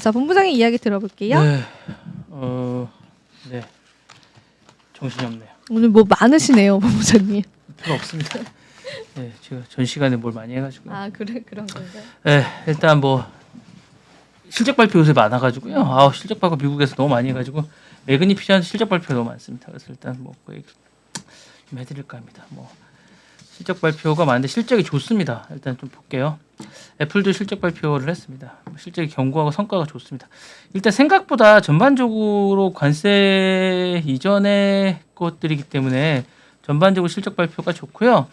자, 본부장의 이야기 들어볼게요. 네. 네. 정신이 없네요. 오늘 뭐 많으시네요, 본부장님. 필요 없습니다. 네, 제가 전 시간에 뭘 많이 해가지고. 아, 그런 건가요? 네, 일단 뭐 실적 발표 요새 많아가지고요. 실적 발표 미국에서 너무 많이 해가지고 매근이 필요한 실적 발표가 너무 많습니다. 그래서 일단 뭐 그 얘기 좀 해드릴까 합니다. 뭐 실적 발표가 많은데 실적이 좋습니다. 일단 좀 볼게요. 애플도 실적 발표를 했습니다. 실적이 견고하고 성과가 좋습니다. 일단 생각보다 전반적으로 관세 이전의 것들이기 때문에 전반적으로 실적 발표가 좋고요.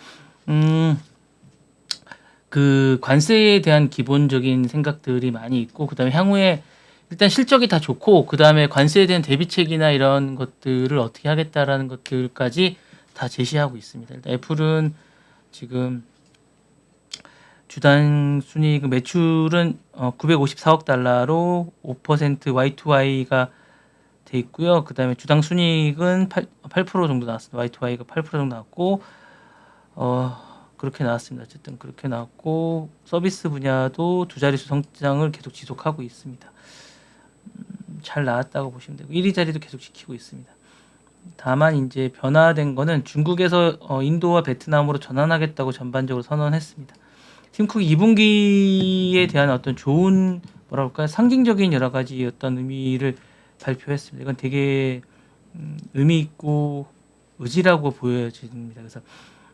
그 관세에 대한 기본적인 생각들이 많이 있고, 그다음에 향후에 일단 실적이 다 좋고, 그다음에 관세에 대한 대비책이나 이런 것들을 어떻게 하겠다라는 것들까지 다 제시하고 있습니다. 일단 애플은 지금 주당 순이익 매출은 954억 달러로 5% Y2Y가 돼 있고요. 그다음에 주당 순이익은 8% 정도 나왔습니다. Y2Y가 8% 정도 나왔고 그렇게 나왔습니다. 어쨌든 그렇게 나왔고 서비스 분야도 두 자릿수 성장을 계속 지속하고 있습니다. 잘 나왔다고 보시면 되고 1위 자리도 계속 지키고 있습니다. 다만 이제 변화된 거는 중국에서 인도와 베트남으로 전환하겠다고 전반적으로 선언했습니다. 팀쿡 2분기에 대한 어떤 좋은 뭐랄까 상징적인 여러 가지 어떤 의미를 발표했습니다. 이건 되게 의미 있고 의지라고 보여집니다. 그래서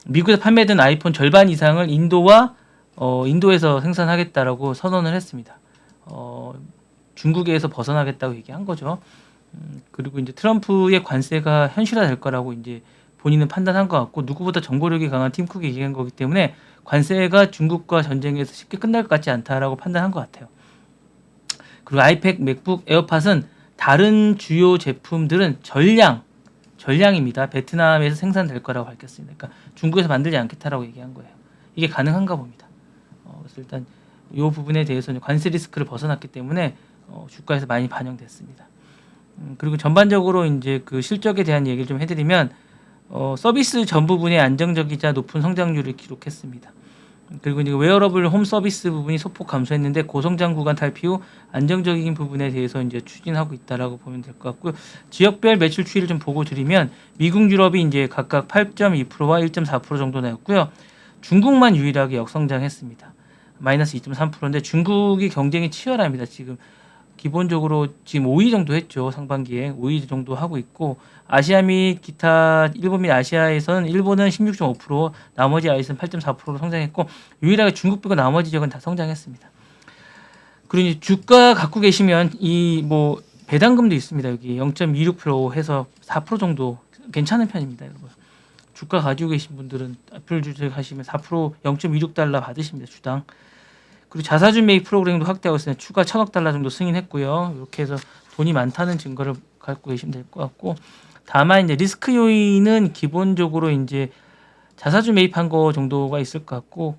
미국에서 판매된 아이폰 절반 이상을 인도에서 생산하겠다라고 선언을 했습니다. 중국에서 벗어나겠다고 얘기한 거죠. 그리고 이제 트럼프의 관세가 현실화될 거라고 이제 본인은 판단한 것 같고, 누구보다 정보력이 강한 팀쿡이 얘기한 거기 때문에 관세가 중국과 전쟁에서 쉽게 끝날 것 같지 않다라고 판단한 것 같아요. 그리고 아이팩, 맥북, 에어팟은 다른 주요 제품들은 전량입니다. 베트남에서 생산될 거라고 밝혔습니다. 그러니까 중국에서 만들지 않겠다라고 얘기한 거예요. 이게 가능한가 봅니다. 그래서 일단 이 부분에 대해서는 관세 리스크를 벗어났기 때문에 주가에서 많이 반영됐습니다. 그리고 전반적으로 이제 그 실적에 대한 얘기를 좀 해드리면 서비스 전 부분에 안정적이자 높은 성장률을 기록했습니다. 그리고 이제 웨어러블 홈 서비스 부분이 소폭 감소했는데 고성장 구간 탈피 후 안정적인 부분에 대해서 이제 추진하고 있다라고 보면 될 것 같고요. 지역별 매출 추이를 좀 보고 드리면 미국, 유럽이 이제 각각 8.2%와 1.4% 정도 나왔고요. 중국만 유일하게 역성장했습니다. 마이너스 2.3%인데 중국이 경쟁이 치열합니다. 지금 기본적으로 지금 5위 정도 했죠. 상반기에 5위 정도 하고 있고, 아시아 및 기타 일본 및 아시아에서는 일본은 16.5%, 나머지 아시아는 8.4%로 성장했고, 유일하게 중국 빼고 나머지 지역은 다 성장했습니다. 그리고 이제 주가 갖고 계시면 이 뭐 배당금도 있습니다. 여기 0.26% 해서 4% 정도 괜찮은 편입니다, 여러분. 주가 가지고 계신 분들은 애플 주식 하시면 4% 0.26달러 받으십니다, 주당. 그리고 자사주 매입 프로그램도 확대하고 있으면 추가 1,000억 달러 정도 승인했고요. 이렇게 해서 돈이 많다는 증거를 갖고 계시면 될 것 같고, 다만 이제 리스크 요인은 기본적으로 이제 자사주 매입한 거 정도가 있을 것 같고,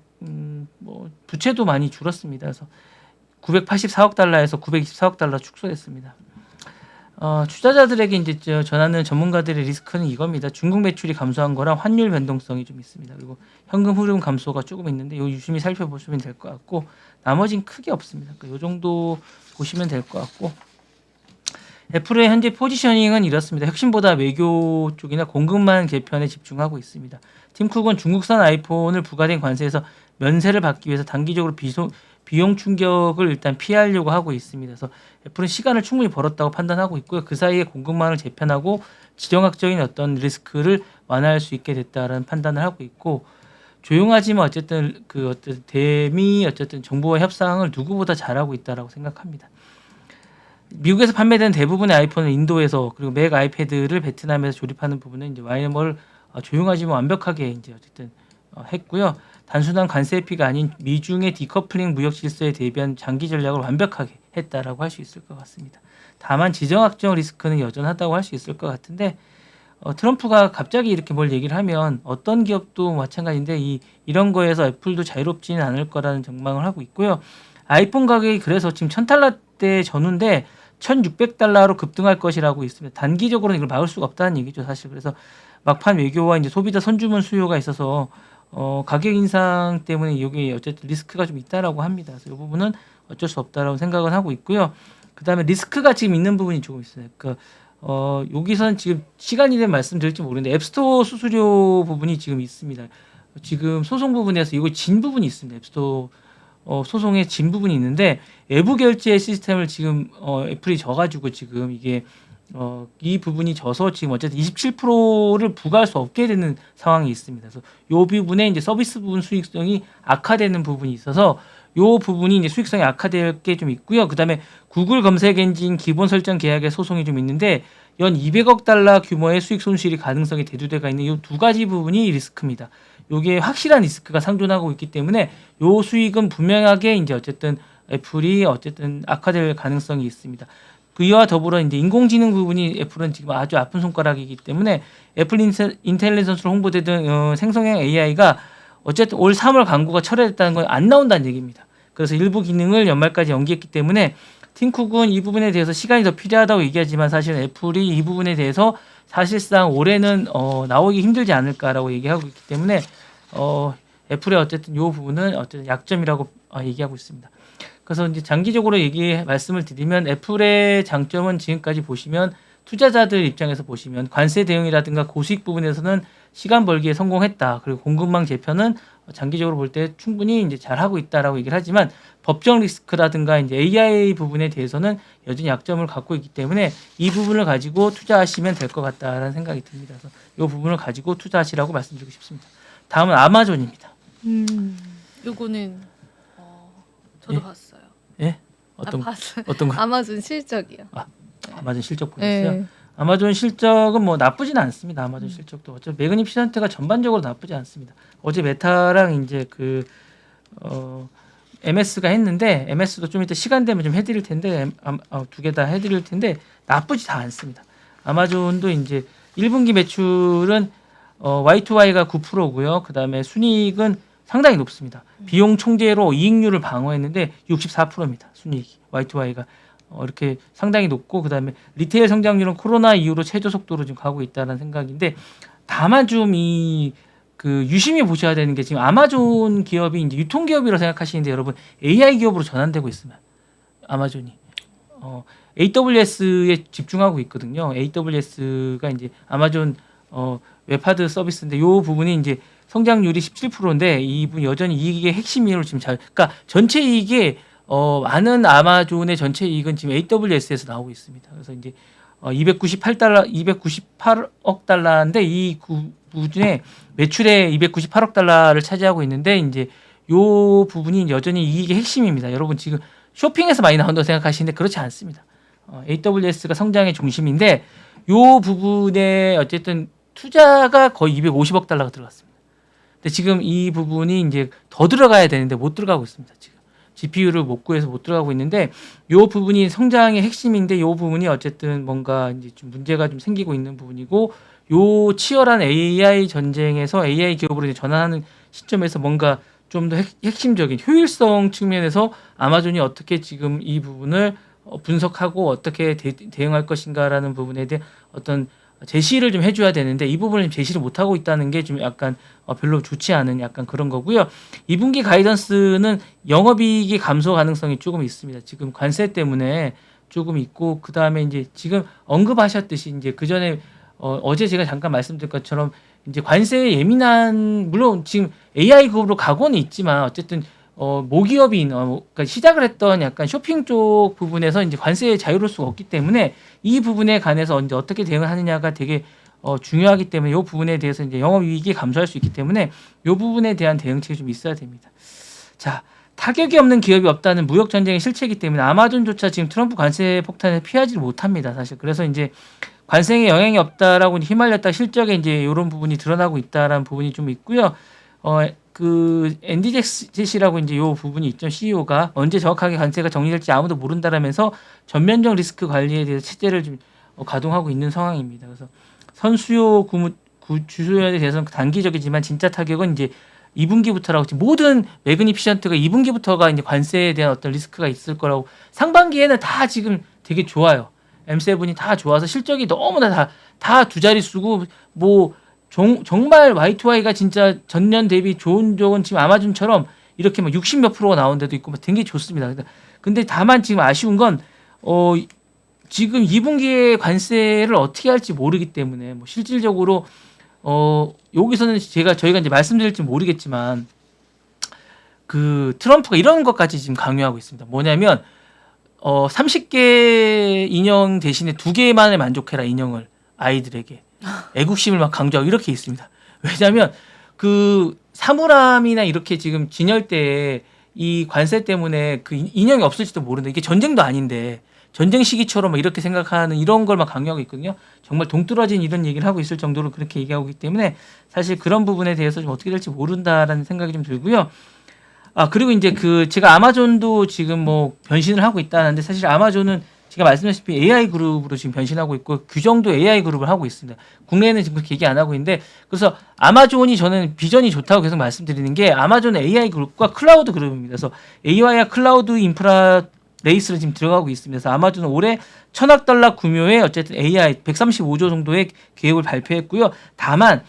뭐 부채도 많이 줄었습니다. 그래서 984억 달러에서 924억 달러 축소했습니다. 투자자들에게 이제 전하는 전문가들의 리스크는 이겁니다. 중국 매출이 감소한 거랑 환율 변동성이 좀 있습니다. 그리고 현금 흐름 감소가 조금 있는데 요 유심히 살펴보시면 될 것 같고, 나머지는 크게 없습니다. 그러니까 요 정도 보시면 될 것 같고, 애플의 현재 포지셔닝은 이렇습니다. 핵심보다 외교 쪽이나 공급망 개편에 집중하고 있습니다. 팀쿡은 중국산 아이폰을 부과된 관세에서 면세를 받기 위해서 단기적으로 비용 충격을 일단 피하려고 하고 있습니다. 그래서 애플은 시간을 충분히 벌었다고 판단하고 있고요. 그 사이에 공급망을 재편하고 지정학적인 어떤 리스크를 완화할 수 있게 됐다라는 판단을 하고 있고, 조용하지만 어쨌든 대미 정부와 협상을 누구보다 잘하고 있다라고 생각합니다. 미국에서 판매되는 대부분의 아이폰은 인도에서, 그리고 맥 아이패드를 베트남에서 조립하는 부분은 이제 YM을 조용하지만 완벽하게 이제 어쨌든 했고요. 단순한 관세 회피가 아닌 미중의 디커플링 무역 질서에 대비한 장기 전략을 완벽하게 했다라고 할 수 있을 것 같습니다. 다만 지정학적 리스크는 여전하다고 할 수 있을 것 같은데, 트럼프가 갑자기 이렇게 뭘 얘기를 하면 어떤 기업도 마찬가지인데 이런 거에서 애플도 자유롭지는 않을 거라는 전망을 하고 있고요. 아이폰 가격이 그래서 지금 1,000달러대 전후인데 1,600달러로 급등할 것이라고 있습니다. 단기적으로는 이걸 막을 수가 없다는 얘기죠, 사실. 그래서 막판 외교와 이제 소비자 선주문 수요가 있어서 가격 인상 때문에 이게 어쨌든 리스크가 좀 있다라고 합니다. 그래서 이 부분은 어쩔 수 없다라고 생각은 하고 있고요. 그다음에 리스크가 지금 있는 부분이 조금 있어요. 그러니까 여기서는 지금 시간이 되면 말씀드릴지 모르는데 앱스토어 수수료 부분이 지금 있습니다. 지금 소송 부분에서 이거 진 부분이 있습니다. 앱스토어 소송의 진 부분이 있는데 외부 결제 시스템을 지금 애플이 져가지고 지금 이게 이 부분이 져서 지금 어쨌든 27%를 부과할 수 없게 되는 상황이 있습니다. 그래서 이 부분에 이제 서비스 부분 수익성이 악화되는 부분이 있어서 이 부분이 이제 수익성이 악화될 게 좀 있고요. 그다음에 구글 검색 엔진 기본 설정 계약의 소송이 좀 있는데 연 200억 달러 규모의 수익 손실이 가능성이 대두돼가 있는 이 두 가지 부분이 리스크입니다. 요게 확실한 리스크가 상존하고 있기 때문에 요 수익은 분명하게 이제 어쨌든 애플이 어쨌든 악화될 가능성이 있습니다. 그이와 더불어 이제 인공지능 부분이 애플은 지금 아주 아픈 손가락이기 때문에 애플 인텔리전스로 홍보되던 생성형 AI가 어쨌든 올 3월 광고가 철회됐다는 건 안 나온다는 얘기입니다. 그래서 일부 기능을 연말까지 연기했기 때문에 팀 쿡은 이 부분에 대해서 시간이 더 필요하다고 얘기하지만 사실 애플이 이 부분에 대해서 사실상 올해는 나오기 힘들지 않을까라고 얘기하고 있기 때문에 애플의 어쨌든 이 부분은 어쨌든 약점이라고 얘기하고 있습니다. 그래서 이제 장기적으로 말씀을 드리면 애플의 장점은 지금까지 보시면 투자자들 입장에서 보시면 관세 대응이라든가 고수익 부분에서는 시간 벌기에 성공했다. 그리고 공급망 재편은 장기적으로 볼 때 충분히 이제 잘하고 있다라고 얘기를 하지만 법정 리스크라든가 이제 AI 부분에 대해서는 여전히 약점을 갖고 있기 때문에 이 부분을 가지고 투자하시면 될 것 같다라는 생각이 듭니다. 그래서 이 부분을 가지고 투자하시라고 말씀드리고 싶습니다. 다음은 아마존입니다. 요거는 저도 예? 봤어요. 예? 어떤 봤어요. 어떤 거? 아마존 실적이요. 아마존 실적 보셨어요? 네. 아마존 실적은 뭐 나쁘진 않습니다. 아마존 실적도 어차피 매그니피션트가 전반적으로 나쁘지 않습니다. 어제 메타랑 이제 MS가 했는데 MS도 좀 이따 시간 되면 좀 해드릴 텐데 두 개 다 해드릴 텐데 나쁘지 다 않습니다. 아마존도 이제 1분기 매출은 Y2Y가 9%고요. 그다음에 순이익은 상당히 높습니다. 비용 총재로 이익률을 방어했는데 64%입니다. 순이익이 Y2Y가 이렇게 상당히 높고 그다음에 리테일 성장률은 코로나 이후로 최저 속도로 지금 가고 있다는 생각인데 다만 좀 유심히 보셔야 되는 게 지금 아마존 기업이 이제 유통 기업이라고 생각하시는데 여러분 AI 기업으로 전환되고 있으면 아마존이 AWS에 집중하고 있거든요. AWS가 이제 아마존 웹하드 서비스인데 요 부분이 이제 성장률이 17%인데 이 부분 여전히 이익의 핵심으로 지금 그러니까 전체 이익의 많은 아마존의 전체 이익은 지금 AWS에서 나오고 있습니다. 그래서 이제 298억 달러인데 이 부분에 매출의 298억 달러를 차지하고 있는데 이제 요 부분이 여전히 이익의 핵심입니다. 여러분 지금 쇼핑에서 많이 나온다고 생각하시는데 그렇지 않습니다. AWS가 성장의 중심인데 요 부분에 어쨌든 투자가 거의 250억 달러가 들어갔습니다. 근데 지금 이 부분이 이제 더 들어가야 되는데 못 들어가고 있습니다. 지금 GPU를 못 구해서 못 들어가고 있는데 요 부분이 성장의 핵심인데 요 부분이 어쨌든 뭔가 이제 좀 문제가 좀 생기고 있는 부분이고 요 치열한 AI 전쟁에서 AI 기업으로 이제 전환하는 시점에서 뭔가 좀 더 핵심적인 효율성 측면에서 아마존이 어떻게 지금 이 부분을 분석하고 어떻게 대응할 것인가라는 부분에 대한 어떤 제시를 좀 해줘야 되는데 이 부분을 제시를 못하고 있다는 게 좀 약간 별로 좋지 않은 약간 그런 거고요. 2분기 가이던스는 영업이익이 감소 가능성이 조금 있습니다. 지금 관세 때문에 조금 있고 그 다음에 이제 지금 언급하셨듯이 이제 그 전에 어제 제가 잠깐 말씀드린 것처럼 이제 관세에 예민한 물론 지금 AI 급으로 가고는 있지만 어쨌든 모기업인 그러니까 시작을 했던 약간 쇼핑 쪽 부분에서 이제 관세에 자유로울 수가 없기 때문에 이 부분에 관해서 이제 어떻게 대응을 하느냐가 되게 중요하기 때문에 이 부분에 대해서 이제 영업이익이 감소할 수 있기 때문에 이 부분에 대한 대응책이 좀 있어야 됩니다. 자, 타격이 없는 기업이 없다는 무역 전쟁의 실체이기 때문에 아마존조차 지금 트럼프 관세 폭탄을 피하지 못합니다. 사실 그래서 이제 관세에 영향이 없다라고 휘말렸다 실적에 이제 이런 부분이 드러나고 있다라는 부분이 좀 있고요. 앤디 제시라고 이제 요 부분이 있죠. CEO가 언제 정확하게 관세가 정리될지 아무도 모른다라면서 전면적 리스크 관리에 대해서 체제를 좀 가동하고 있는 상황입니다. 그래서 선수요 주수요에 대해서는 단기적이지만 진짜 타격은 이제 2분기부터라고 지금 모든 매그니피션트가 2분기부터가 이제 관세에 대한 어떤 리스크가 있을 거라고 상반기에는 다 지금 되게 좋아요. M7이 다 좋아서 실적이 너무나 다 두 자릿수고 뭐 정말 Y2Y가 진짜 전년 대비 좋은 적은 지금 아마존처럼 이렇게 막 60몇 %가 나온 데도 있고 막 되게 좋습니다. 근데 다만 지금 아쉬운 건 지금 2분기에 관세를 어떻게 할지 모르기 때문에 뭐 실질적으로 여기서는 저희가 이제 말씀드릴지 모르겠지만 그 트럼프가 이런 것까지 지금 강요하고 있습니다. 뭐냐면 30개 인형 대신에 2개만에 만족해라 인형을 아이들에게 애국심을 막 강조하고 이렇게 있습니다. 왜냐하면 그 사물함이나 이렇게 지금 진열대에 이 관세 때문에 그 인형이 없을지도 모른다. 이게 전쟁도 아닌데 전쟁 시기처럼 막 이렇게 생각하는 이런 걸 막 강요하고 있거든요. 정말 동떨어진 이런 얘기를 하고 있을 정도로 그렇게 얘기하고 있기 때문에 사실 그런 부분에 대해서 좀 어떻게 될지 모른다라는 생각이 좀 들고요. 그리고 이제 제가 아마존도 지금 뭐 변신을 하고 있다는데 사실 아마존은 제가 말씀드렸다시피 AI 그룹으로 지금 변신하고 있고 규정도 AI 그룹을 하고 있습니다. 국내에는 지금 그렇게 얘기 안 하고 있는데 그래서 아마존이 저는 비전이 좋다고 계속 말씀드리는 게 아마존 AI 그룹과 클라우드 그룹입니다. 그래서 AI와 클라우드 인프라 레이스를 지금 들어가고 있습니다. 그래서 아마존은 올해 $1,000억 규모의 어쨌든 AI 135조 정도의 계획을 발표했고요. 다만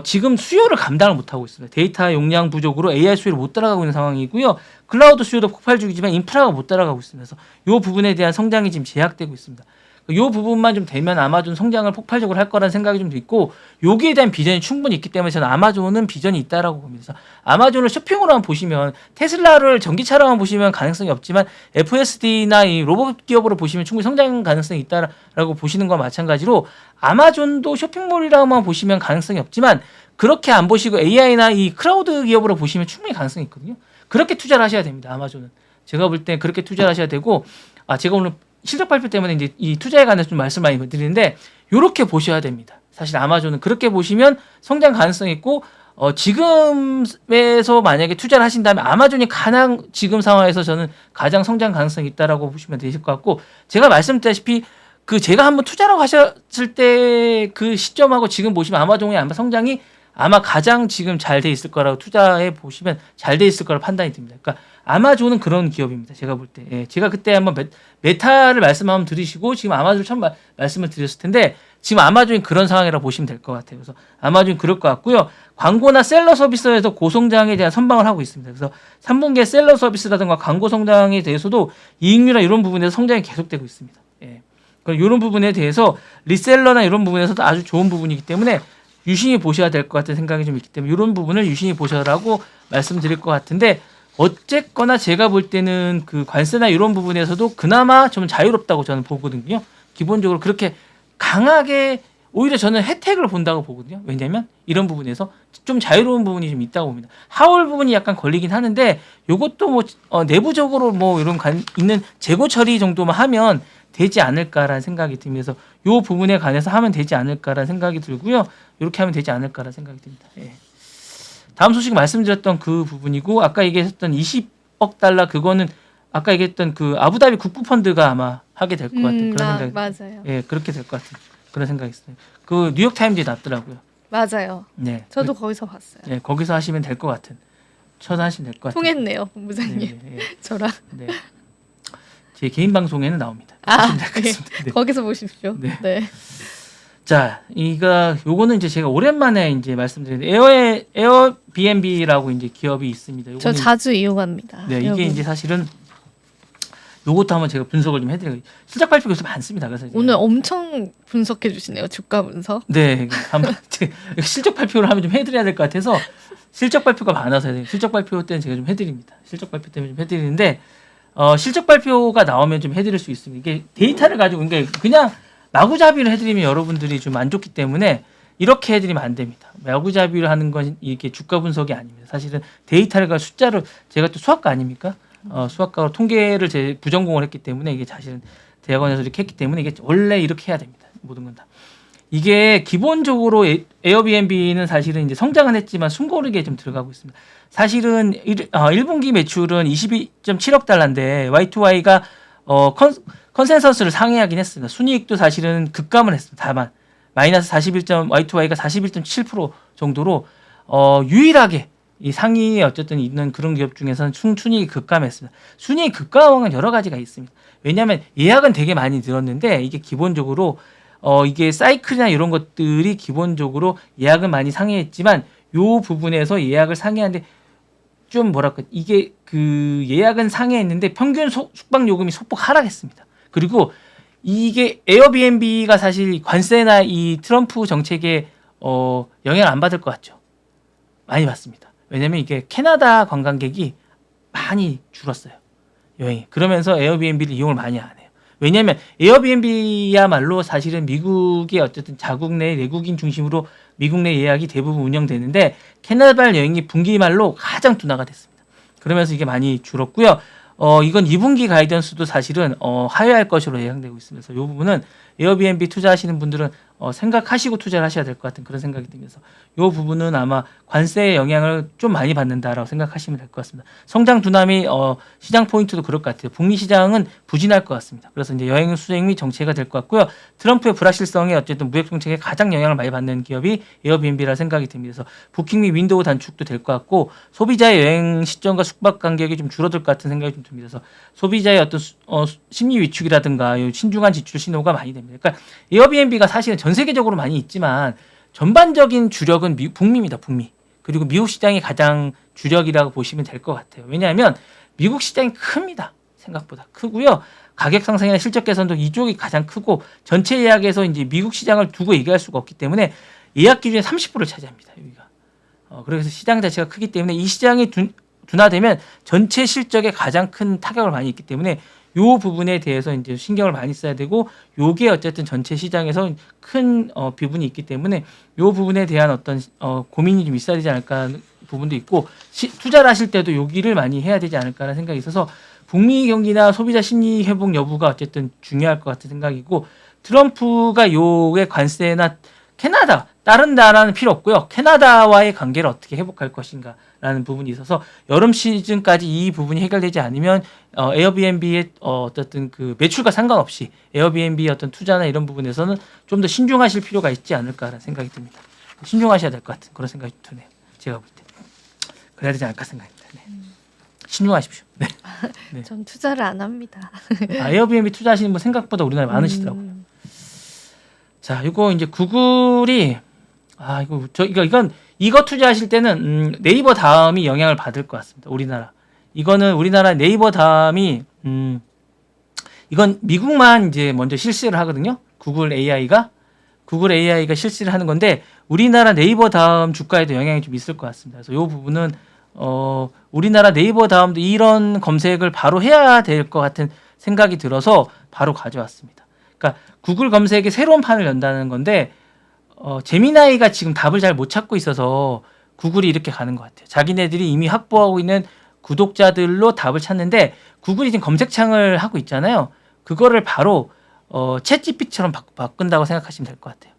지금 수요를 감당을 못하고 있습니다. 데이터 용량 부족으로 AI 수요를 못 따라가고 있는 상황이고요. 클라우드 수요도 폭발 중이지만 인프라가 못 따라가고 있습니다. 그래서 이 부분에 대한 성장이 지금 제약되고 있습니다. 이 부분만 좀 되면 아마존 성장을 폭발적으로 할 거라는 생각이 좀 있고 여기에 대한 비전이 충분히 있기 때문에 저는 아마존은 비전이 있다라고 봅니다. 그래서 아마존을 쇼핑으로만 보시면 테슬라를 전기차로만 보시면 가능성이 없지만 FSD나 이 로봇 기업으로 보시면 충분히 성장 가능성이 있다라고 보시는 것과 마찬가지로 아마존도 쇼핑몰이라고만 보시면 가능성이 없지만 그렇게 안 보시고 AI나 이 클라우드 기업으로 보시면 충분히 가능성이 있거든요. 그렇게 투자를 하셔야 됩니다. 아마존은. 제가 볼 때 그렇게 투자를 하셔야 되고 제가 오늘 실적 발표 때문에 이제 이 투자에 관해서 좀 말씀 많이 드리는데 이렇게 보셔야 됩니다. 사실 아마존은 그렇게 보시면 성장 가능성이 있고 지금에서 만약에 투자를 하신다면 아마존이 가장 지금 상황에서 저는 가장 성장 가능성이 있다라고 보시면 되실 것 같고 제가 말씀드렸다시피 제가 한번 투자라고 하셨을 때 그 시점하고 지금 보시면 아마존의 아마 성장이 아마 가장 지금 잘 돼 있을 거라고 투자해 보시면 잘 돼 있을 거라고 판단이 듭니다. 그러니까 아마존은 그런 기업입니다. 제가 볼 때. 예, 제가 그때 한번 메타를 말씀 한번 들으시고 지금 아마존을 처음 말씀을 드렸을 텐데 지금 아마존이 그런 상황이라고 보시면 될 것 같아요. 그래서 아마존이 그럴 것 같고요. 광고나 셀러 서비스에서 고성장에 대한 선방을 하고 있습니다. 그래서 3분기에 셀러 서비스라든가 광고 성장에 대해서도 이익률이나 이런 부분에서 성장이 계속되고 있습니다. 예. 그럼 이런 부분에 대해서 리셀러나 이런 부분에서도 아주 좋은 부분이기 때문에 유심히 보셔야 될 것 같은 생각이 좀 있기 때문에 이런 부분을 유심히 보셔라고 말씀드릴 것 같은데 어쨌거나 제가 볼 때는 그 관세나 이런 부분에서도 그나마 좀 자유롭다고 저는 보거든요. 기본적으로 그렇게 강하게 오히려 저는 혜택을 본다고 보거든요. 왜냐하면 이런 부분에서 좀 자유로운 부분이 좀 있다고 봅니다. 하울 부분이 약간 걸리긴 하는데 이것도 뭐 내부적으로 뭐 이런 있는 재고 처리 정도만 하면 되지 않을까라는 생각이 들면서 이 부분에 관해서 하면 되지 않을까라는 생각이 들고요. 이렇게 하면 되지 않을까라는 생각이 듭니다. 예. 다음 소식 말씀드렸던 그 부분이고 아까 얘기했던 $20억 그거는 아까 얘기했던 그 아부다비 국부펀드가 아마 하게 될 것 같은 그런 생각이 맞아요. 예, 그렇게 될 것 같은 그런 생각이 있어요. 그 뉴욕 타임즈에 났더라고요. 맞아요. 네. 저도 거기서 봤어요. 예, 거기서 하시면 될 것 같은. 하시면 될 것 같은. 통했네요, 본부장님. 네, 네, 네. 저랑. 네. 제 개인 방송에는 나옵니다. 보시면 될 것 네. 같습니다. 네. 거기서 보십시오. 네. 네. 자, 요거는 이제 제가 오랜만에 이제 말씀드리는데 에어비앤비라고 이제 기업이 있습니다. 저 자주 이용합니다. 네, 이게 여기. 이제 사실은 요것도 한번 제가 분석을 좀 해드려요. 실적 발표가 요새 많습니다. 그래서 오늘 엄청 분석해 주시네요. 주가 분석. 네, 한번 실적 발표를 하면 좀 해드려야 될 것 같아서 실적 발표가 많아서 실적 발표 때는 제가 좀 해드립니다. 실적 발표 때문에 좀 해드리는데 실적 발표가 나오면 좀 해드릴 수 있습니다. 이게 데이터를 가지고 그냥 마구잡이를 해드리면 여러분들이 좀 안 좋기 때문에 이렇게 해드리면 안 됩니다. 마구잡이를 하는 건 이게 주가 분석이 아닙니다. 사실은 데이터를 가지고 숫자를 제가 또 수학과 아닙니까? 수학과로 통계를 부전공을 했기 때문에 이게 사실은 대학원에서 이렇게 했기 때문에 이게 원래 이렇게 해야 됩니다. 모든 건 다. 이게 기본적으로 에어비앤비는 사실은 이제 성장은 했지만 숨고르게 좀 들어가고 있습니다. 사실은 1분기 매출은 22.7억 달러인데 Y2Y가 컨센서스를 상회하긴 했습니다. 순이익도 사실은 급감을 했습니다. 다만 마이너스 Y2Y가 41.7% 정도로 유일하게 이 상위에 어쨌든 있는 그런 기업 중에서는 순이익이 급감했습니다. 순이익 급감은 여러 가지가 있습니다. 왜냐하면 예약은 되게 많이 늘었는데 이게 기본적으로 이게 사이클이나 이런 것들이 기본적으로 예약은 많이 상회했지만 요 부분에서 예약을 상회하는데 좀 뭐랄까 이게 그 예약은 상회했는데 평균 숙박 요금이 소폭 하락했습니다. 그리고 이게 에어비앤비가 사실 관세나 이 트럼프 정책에 영향을 안 받을 것 같죠. 많이 받습니다. 왜냐면 이게 캐나다 관광객이 많이 줄었어요. 여행이. 그러면서 에어비앤비를 이용을 많이 안 해요. 왜냐하면 에어비앤비야말로 사실은 미국의 어쨌든 자국 내 내국인 중심으로 미국 내 예약이 대부분 운영되는데 캐나다발 여행이 분기 말로 가장 둔화가 됐습니다. 그러면서 이게 많이 줄었고요. 이건 2분기 가이던스도 사실은 하회할 것으로 예상되고 있으면서 이 부분은 에어비앤비 투자하시는 분들은 생각하시고 투자를 하셔야 될 것 같은 그런 생각이 들면서 이 부분은 아마 관세의 영향을 좀 많이 받는다라고 생각하시면 될 것 같습니다. 성장 둔함이 시장 포인트도 그럴 것 같아요. 북미 시장은 부진할 것 같습니다. 그래서 이제 여행 수익 및 정체가 될 것 같고요. 트럼프의 불확실성에 어쨌든 무역 정책에 가장 영향을 많이 받는 기업이 에어비앤비라 생각이 듭니다. 그래서 부킹 및 윈도우 단축도 될 것 같고 소비자의 여행 시점과 숙박 간격이 좀 줄어들 것 같은 생각이 좀 듭니다. 그래서 소비자의 어떤 심리 위축이라든가 신중한 지출 신호가 많이 됩니다. 그러니까 에어비앤비가 사실은 전 세계적으로 많이 있지만 전반적인 주력은 북미입니다. 북미. 그리고 미국 시장이 가장 주력이라고 보시면 될 것 같아요. 왜냐하면 미국 시장이 큽니다. 생각보다 크고요. 가격 상승이나 실적 개선도 이쪽이 가장 크고 전체 예약에서 이제 미국 시장을 두고 얘기할 수가 없기 때문에 예약 기준의 30%를 차지합니다. 여기가. 그래서 시장 자체가 크기 때문에 이 시장이 둔화되면 전체 실적에 가장 큰 타격을 많이 있기 때문에 요 부분에 대해서 이제 신경을 많이 써야 되고 요게 어쨌든 전체 시장에서 큰 비분이 있기 때문에 요 부분에 대한 어떤 고민이 좀 있어야 되지 않을까 하는 부분도 있고 투자를 하실 때도 여기를 많이 해야 되지 않을까라는 생각이 있어서 북미 경기나 소비자 심리 회복 여부가 어쨌든 중요할 것 같은 생각이고 트럼프가 요의 관세나 캐나다 다른 나라는 필요 없고요. 캐나다와의 관계를 어떻게 회복할 것인가라는 부분이 있어서 여름 시즌까지 이 부분이 해결되지 않으면 에어비앤비의 어쨌든 그 매출과 상관없이 에어비앤비의 어떤 투자나 이런 부분에서는 좀 더 신중하실 필요가 있지 않을까라는 생각이 듭니다. 신중하셔야 될 것 같은 그런 생각이 드네요. 제가 볼 때. 그래야 되지 않을까 생각합니다. 네. 신중하십시오. 네. 네. 전 투자를 안 합니다. 에어비앤비 투자하시는 분 생각보다 우리나라에 많으시더라고요. 자, 이거 이제 구글이 이거 투자하실 때는 네이버 다음이 영향을 받을 것 같습니다. 우리나라. 이거는 우리나라 네이버 다음이 이건 미국만 이제 먼저 실시를 하거든요. 구글 AI가 실시를 하는 건데 우리나라 네이버 다음 주가에도 영향이 좀 있을 것 같습니다. 그래서 이 부분은 우리나라 네이버 다음도 이런 검색을 바로 해야 될 것 같은 생각이 들어서 바로 가져왔습니다. 그러니까 구글 검색에 새로운 판을 연다는 건데 제미나이가 지금 답을 잘 못 찾고 있어서 구글이 이렇게 가는 것 같아요. 자기네들이 이미 확보하고 있는 구독자들로 답을 찾는데 구글이 지금 검색창을 하고 있잖아요. 그거를 바로 챗GPT처럼 바꾼다고 생각하시면 될 것 같아요.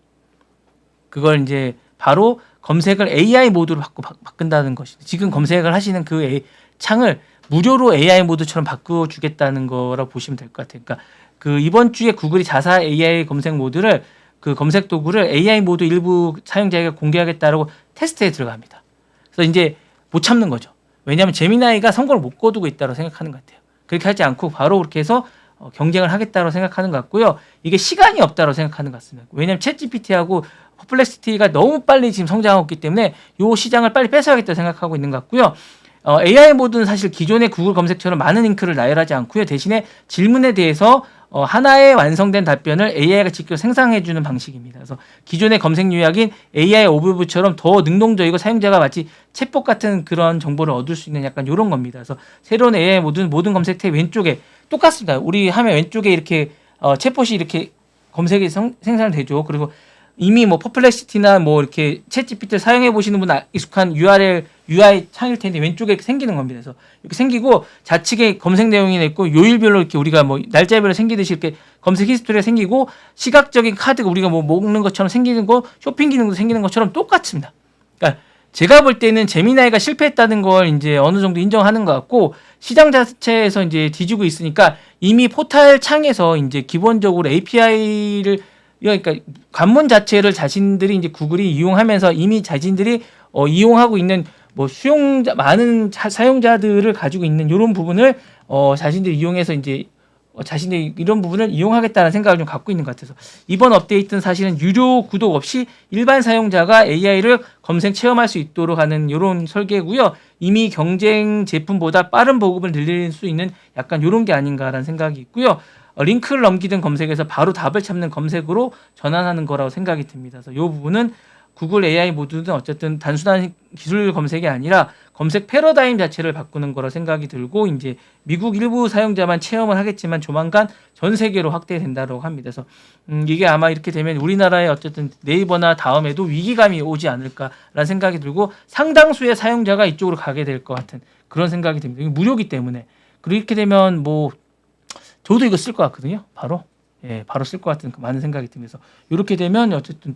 그걸 이제 바로 검색을 AI 모드로 바꾼다는 것입니다. 지금 검색을 하시는 그 창을 무료로 AI 모드처럼 바꿔주겠다는 거라고 보시면 될 것 같아요. 그러니까 그 이번 주에 구글이 자사 AI 검색 모드를 그 검색 도구를 AI 모드 일부 사용자에게 공개하겠다라고 테스트에 들어갑니다. 그래서 이제 못 참는 거죠. 왜냐하면 제미나이가 선거를 못 거두고 있다고 생각하는 것 같아요. 그렇게 하지 않고 바로 그렇게 해서 경쟁을 하겠다고 생각하는 것 같고요. 이게 시간이 없다고 생각하는 것 같습니다. 왜냐하면 챗GPT하고 퍼플렉시티가 너무 빨리 지금 성장하고 있기 때문에 이 시장을 빨리 뺏어야겠다고 생각하고 있는 것 같고요. AI 모드는 사실 기존의 구글 검색처럼 많은 링크를 나열하지 않고요. 대신에 질문에 대해서 하나의 완성된 답변을 AI가 직접 생성해주는 방식입니다. 그래서 기존의 검색 요약인 AI 오버뷰처럼 더 능동적이고 사용자가 마치 챗봇 같은 그런 정보를 얻을 수 있는 약간 이런 겁니다. 그래서 새로운 AI 모든 검색 탭 왼쪽에 똑같습니다. 우리 화면 왼쪽에 이렇게 챗봇이 이렇게 검색이 생성되죠. 그리고 이미 뭐 퍼플렉시티나 뭐 이렇게 챗GPT를 사용해 보시는 분은 익숙한 UI 창일 텐데 왼쪽에 이렇게 생기는 겁니다. 그래서 이렇게 생기고 좌측에 검색 내용이 있고 요일별로 이렇게 우리가 뭐 날짜별로 생기듯이 이렇게 검색 히스토리가 생기고 시각적인 카드가 우리가 뭐 먹는 것처럼 생기는 거 쇼핑 기능도 생기는 것처럼 똑같습니다. 그러니까 제가 볼 때는 제미나이가 실패했다는 걸 이제 어느 정도 인정하는 것 같고 시장 자체에서 이제 뒤지고 있으니까 이미 포탈 창에서 이제 기본적으로 API를 그러니까 관문 자체를 자신들이 이제 구글이 이용하면서 이미 자신들이 이용하고 있는 뭐 많은 사용자들을 가지고 있는 이런 부분을 자신들이 이용해서 이제 자신들이 이런 부분을 이용하겠다는 생각을 좀 갖고 있는 것 같아서 이번 업데이트는 사실은 유료 구독 없이 일반 사용자가 AI를 검색 체험할 수 있도록 하는 이런 설계고요. 이미 경쟁 제품보다 빠른 보급을 늘릴 수 있는 약간 이런 게 아닌가라는 생각이 있고요. 링크를 넘기든 검색에서 바로 답을 찾는 검색으로 전환하는 거라고 생각이 듭니다. 그래서 이 부분은 구글 AI 모드는 어쨌든 단순한 기술 검색이 아니라 검색 패러다임 자체를 바꾸는 거라 생각이 들고 이제 미국 일부 사용자만 체험을 하겠지만 조만간 전 세계로 확대된다고 합니다. 그래서 이게 아마 이렇게 되면 우리나라의 어쨌든 네이버나 다음에도 위기감이 오지 않을까라는 생각이 들고 상당수의 사용자가 이쪽으로 가게 될 것 같은 그런 생각이 듭니다. 이게 무료기 때문에 그렇게 되면 뭐 저도 이거 쓸 것 같거든요. 바로 바로 쓸 것 같은 많은 생각이 들면서 이렇게 되면 어쨌든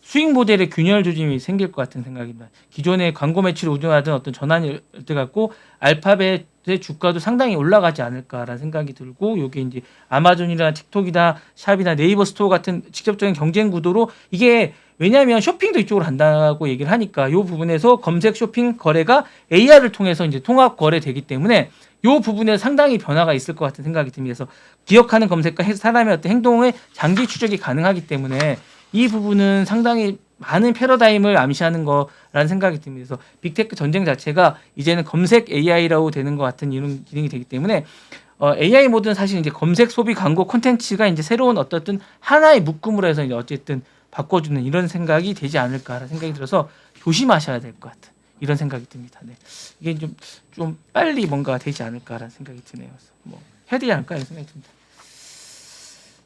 수익 모델의 균열 조짐이 생길 것 같은 생각입니다. 기존의 광고 매출을 우려하던 어떤 전환이 갖고 알파벳의 주가도 상당히 올라가지 않을까라는 생각이 들고 이게 이제 아마존이나 틱톡이나 샵이나 네이버 스토어 같은 직접적인 경쟁 구도로 이게 왜냐하면 쇼핑도 이쪽으로 간다고 얘기를 하니까 이 부분에서 검색 쇼핑 거래가 AR을 통해서 이제 통합 거래되기 때문에 이 부분에 상당히 변화가 있을 것 같은 생각이 듭니다. 그래서 기억하는 검색과 사람의 어떤 행동의 장기 추적이 가능하기 때문에 이 부분은 상당히 많은 패러다임을 암시하는 거라는 생각이 듭니다. 그래서 빅테크 전쟁 자체가 이제는 검색 AI라고 되는 것 같은 이런 기능이 되기 때문에 AI 모드는 사실 이제 검색 소비 광고 콘텐츠가 이제 새로운 어떤 하나의 묶음으로 해서 이제 어쨌든 바꿔주는 이런 생각이 되지 않을까라는 생각이 들어서 조심하셔야 될 것 같은 이런 생각이 듭니다. 네. 이게 좀 빨리 뭔가 되지 않을까라는 생각이 드네요. 그래서 뭐 해야 되지 않을까 이런 생각이 듭니다.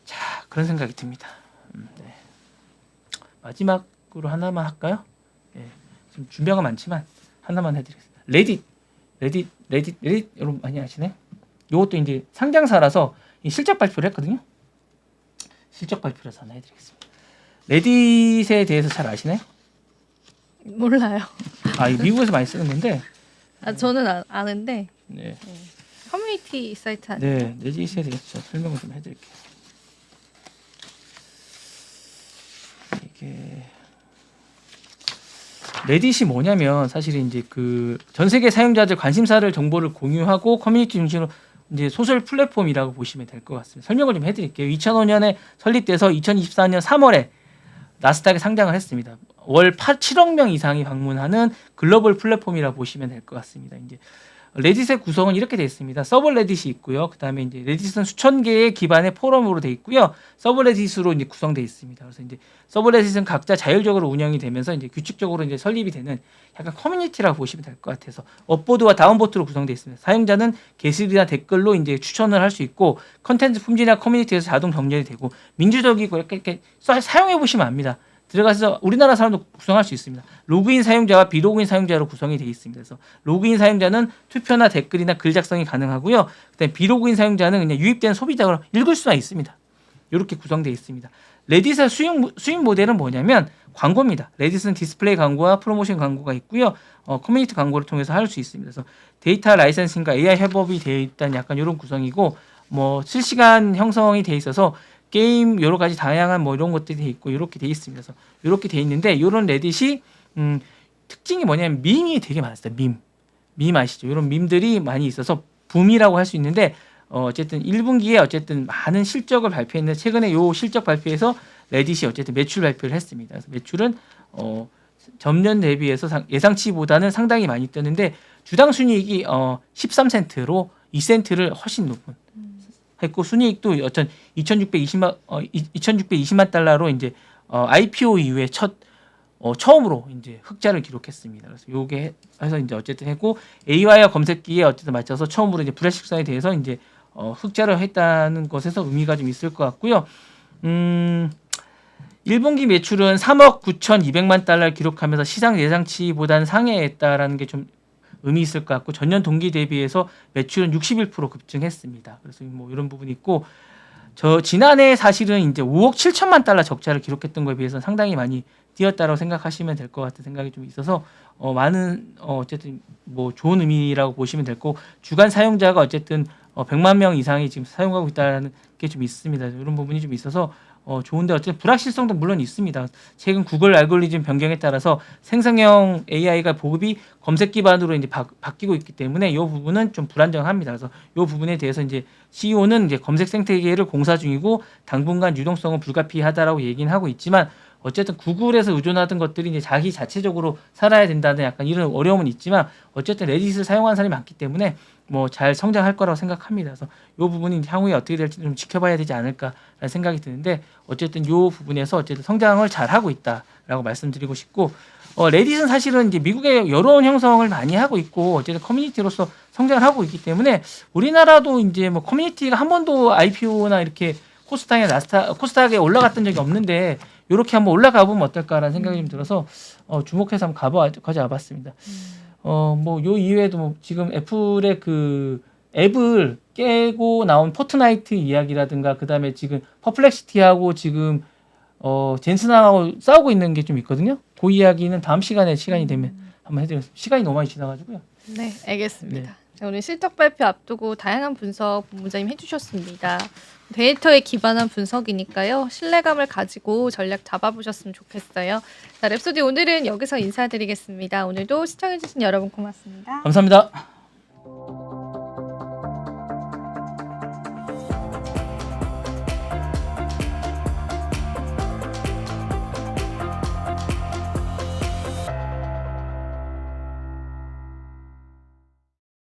자, 그런 생각이 듭니다. 네. 마지막으로 하나만 할까요? 예, 지금 준비한 건 많지만 하나만 해드리겠습니다. 레딧 여러분 많이 아시네? 이것도 이제 상장사라서 실적 발표를 했거든요. 실적 발표라서 하나 해드리겠습니다. 레딧에 대해서 잘 아시나요? 몰라요. 미국에서 많이 쓰는 건데. 저는 아는데 네. 커뮤니티 사이트 아니에요? 네, 레딧에 대해서 설명을 좀 해드릴게요. 이게 레딧이 뭐냐면 사실 이제 그 전 세계 사용자들 관심사를 정보를 공유하고 커뮤니티 중심으로 이제 소셜 플랫폼이라고 보시면 될 것 같습니다. 설명을 좀 해드릴게요. 2005년에 설립돼서 2024년 3월에 나스닥에 상장을 했습니다. 월 7억 명 이상이 방문하는 글로벌 플랫폼이라고 보시면 될 것 같습니다. 이제 레딧의 구성은 이렇게 되어 있습니다. 서브 레딧이 있고요. 그다음에 이제 레딧은 수천 개의 기반의 포럼으로 되어 있고요. 서브 레딧으로 이제 구성되어 있습니다. 그래서 이제 서브 레딧은 각자 자율적으로 운영이 되면서 이제 규칙적으로 이제 설립이 되는 약간 커뮤니티라고 보시면 될 것 같아서 업보드와 다운보트로 구성되어 있습니다. 사용자는 게시글이나 댓글로 이제 추천을 할 수 있고 컨텐츠 품질이나 커뮤니티에서 자동 정렬이 되고 민주적이고 이렇게 사용해 보시면 압니다. 들어가서 우리나라 사람도 구성할 수 있습니다. 로그인 사용자와 비로그인 사용자로 구성이 되어 있습니다. 그래서 로그인 사용자는 투표나 댓글이나 글 작성이 가능하고요. 그다음에 비로그인 사용자는 그냥 유입된 소비자로 읽을 수가 있습니다. 이렇게 구성되어 있습니다. 레딧의 수익 모델은 뭐냐면 광고입니다. 레딧은 디스플레이 광고와 프로모션 광고가 있고요. 커뮤니티 광고를 통해서 할 수 있습니다. 그래서 데이터 라이센싱과 AI 협업이 되어 있다는 약간 이런 구성이고 뭐 실시간 형성이 되어 있어서 게임 여러 가지 다양한 뭐 이런 것들이 돼 있고 이렇게 돼 있습니다. 그래서 이렇게 돼 있는데 이런 레딧이 특징이 뭐냐면 밈이 되게 많았어요. 밈 아시죠? 이런 밈들이 많이 있어서 붐이라고 할 수 있는데 어쨌든 1분기에 어쨌든 많은 실적을 발표했는데 최근에 요 실적 발표에서 레딧이 어쨌든 매출 발표를 했습니다. 그래서 매출은 전년 대비해서 예상치보다는 상당히 많이 뛰었는데 주당 순이익이 13센트로 2센트를 훨씬 높은 했고 순이익도 2,620만 달러로 이제 IPO 이후에 처음으로 이제 흑자를 기록했습니다. 그래서 요게 해서 이제 어쨌든 했고 AI와 검색기에 어쨌든 맞춰서 처음으로 이제 불확실성에 대해서 이제 흑자를 했다는 것에서 의미가 좀 있을 것 같고요. 1분기 매출은 3억 9,200만 달러를 기록하면서 시장 예상치보다는 상회했다라는 게 좀 의미 있을 것 같고 전년 동기 대비해서 매출은 61% 급증했습니다. 그래서 뭐 이런 부분이 있고 지난해 사실은 이제 5억 7천만 달러 적자를 기록했던 거에 비해서 상당히 많이 뛰었다라고 생각하시면 될 것 같은 생각이 좀 있어서 많은 어쨌든 뭐 좋은 의미라고 보시면 될 거고 주간 사용자가 어쨌든 100만 명 이상이 지금 사용하고 있다는 게 좀 있습니다. 이런 부분이 좀 있어서 좋은데 어쨌든 불확실성도 물론 있습니다. 최근 구글 알고리즘 변경에 따라서 생성형 AI가 보급이 검색 기반으로 이제 바뀌고 있기 때문에 이 부분은 좀 불안정합니다. 그래서 이 부분에 대해서 이제 CEO는 이제 검색 생태계를 공사 중이고 당분간 유동성은 불가피하다라고 얘기는 하고 있지만 어쨌든 구글에서 의존하던 것들이 이제 자기 자체적으로 살아야 된다는 약간 이런 어려움은 있지만 어쨌든 레딧을 사용하는 사람이 많기 때문에 뭐 잘 성장할 거라고 생각합니다. 그래서 이 부분이 향후에 어떻게 될지 좀 지켜봐야 되지 않을까라는 생각이 드는데 어쨌든 이 부분에서 어쨌든 성장을 잘 하고 있다라고 말씀드리고 싶고 레딧은 사실은 이제 미국의 여론 형성을 많이 하고 있고 어쨌든 커뮤니티로서 성장을 하고 있기 때문에 우리나라도 이제 뭐 커뮤니티가 한 번도 IPO나 이렇게 코스닥에 올라갔던 적이 없는데 이렇게 한번 올라가 보면 어떨까라는 생각이 좀 들어서 주목해서 한번 가져와봤습니다. 뭐 요 이외에도 뭐 지금 애플의 그 앱을 깨고 나온 포트나이트 이야기라든가 그다음에 지금 퍼플렉시티하고 지금 젠슨하고 싸우고 있는 게 좀 있거든요. 그 이야기는 다음 시간이 되면 한번 해드리겠습니다. 시간이 너무 많이 지나가지고요. 네, 알겠습니다. 자, 오늘 실적 발표 앞두고 다양한 분석 본부장님 해주셨습니다. 데이터에 기반한 분석이니까요. 신뢰감을 가지고 전략 잡아보셨으면 좋겠어요. 자, 랩소디 오늘은 여기서 인사드리겠습니다. 오늘도 시청해주신 여러분 고맙습니다. 감사합니다.